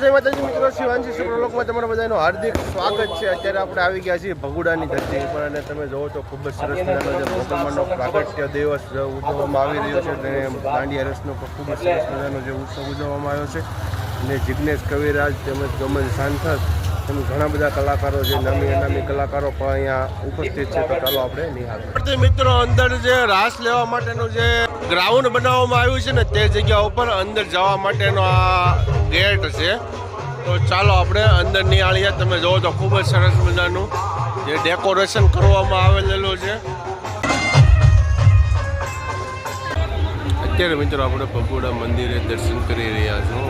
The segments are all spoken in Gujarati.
જય માતાજી મિત્રો, શિવાંશી સુપ્રલોકમાં તમારા બધાનું હાર્દિક સ્વાગત છે। અત્યારે આપણે આવી ગયા છીએ ભગુડાની ધરતી ઉપર અને તમે જોવો તો ખૂબ જ સરસ મજાનો જે મુસલમાનનો પ્રાગટ્ય દિવસ ઉજવવામાં આવી રહ્યો છે અને દાંડિયા રસનો ખૂબ જ સરસ મજાનો જે ઉત્સવ ઉજવવામાં આવ્યો છે અને જિગ્નેશ કવિરાજ તેમજ ગમન સાંથર તેમજ ઘણા બધા કલાકારો જે નામી અનામી કલાકારો પણ અહીંયા ઉપસ્થિત છે। તો ચાલો આપણે નિહાળીએ। મિત્રો અંદર જે રાસ લેવા માટેનું જે ગ્રાઉન્ડ બનાવવામાં આવ્યું છે ને તે જગ્યા ઉપર અંદર જવા માટેનો આ ગેટ છે। તો ચાલો આપણે અંદર નિહાળીએ। તમે જોવો તો ખૂબ જ સરસ મજાનું જે ડેકોરેશન કરવામાં આવેલું છે। અત્યારે મિત્રો આપણે ભગુડા મંદિરે દર્શન કરી રહ્યા છો।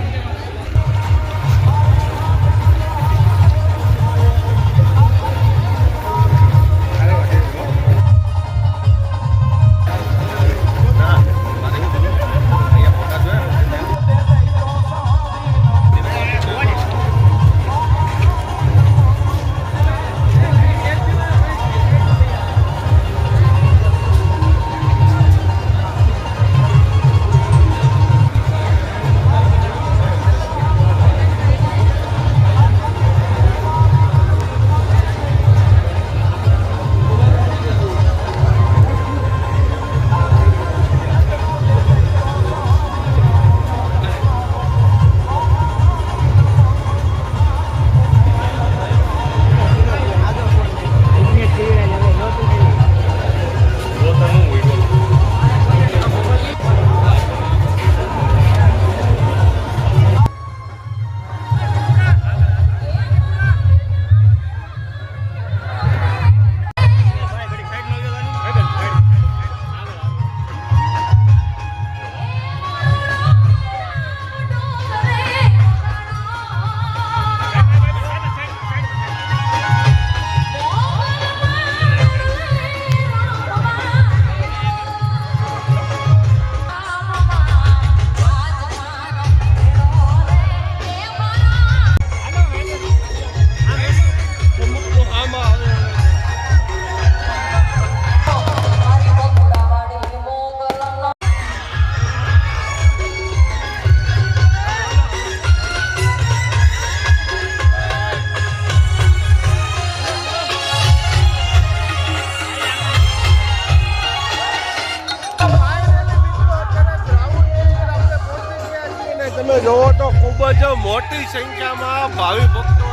તમે જોવો તો ખૂબ જ મોટી સંખ્યામાં ભાવિ ભક્તો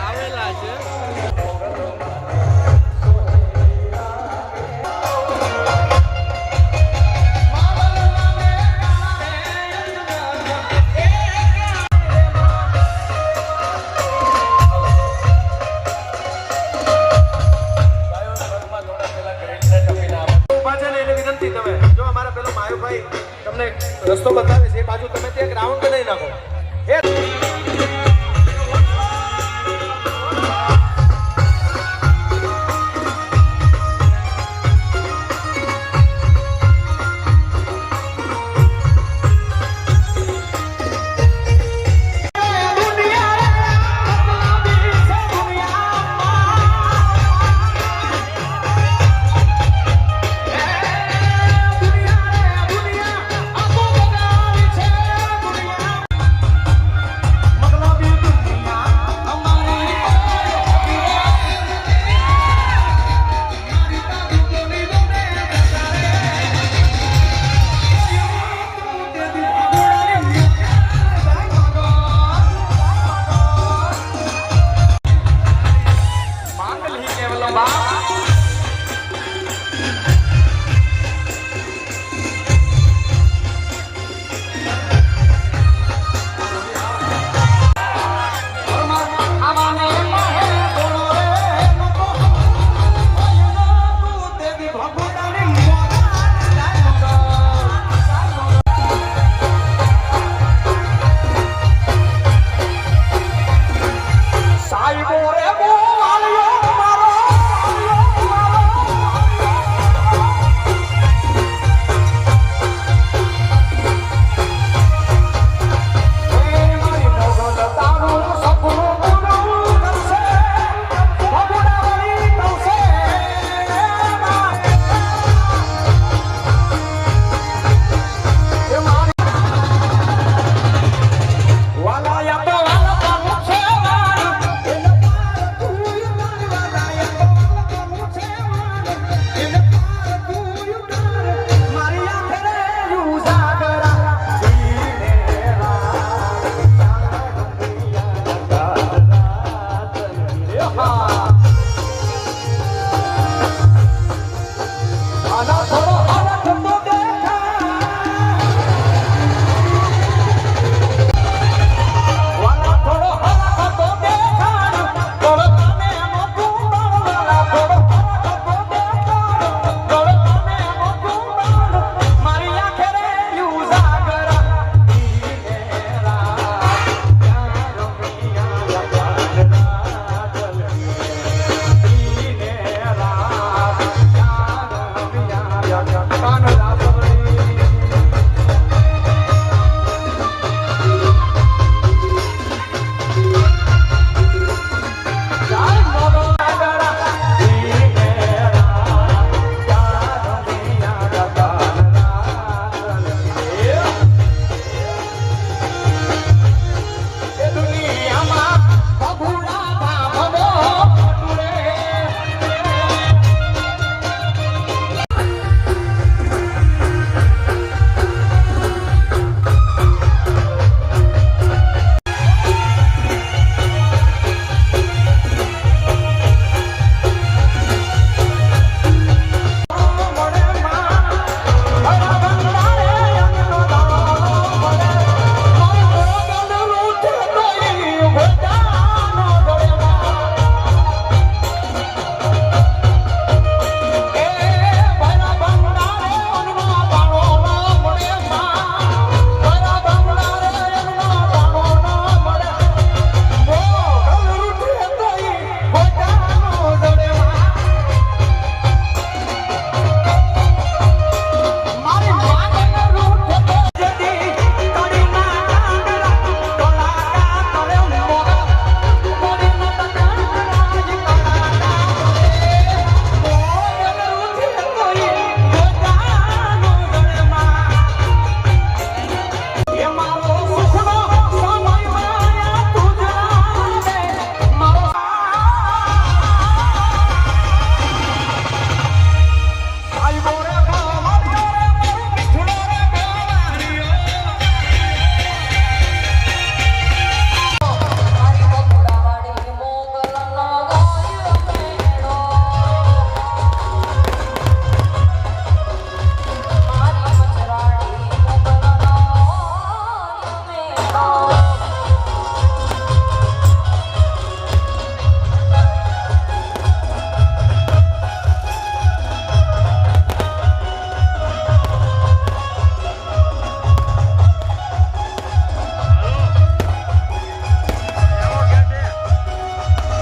આવેલા છે। જો અમારા પેલો માયુભાઈ તમને રસ્તો બતાવે છે, એ બાજુ તમે ત્યાં ગ્રાઉન્ડ બનાવી નાખો।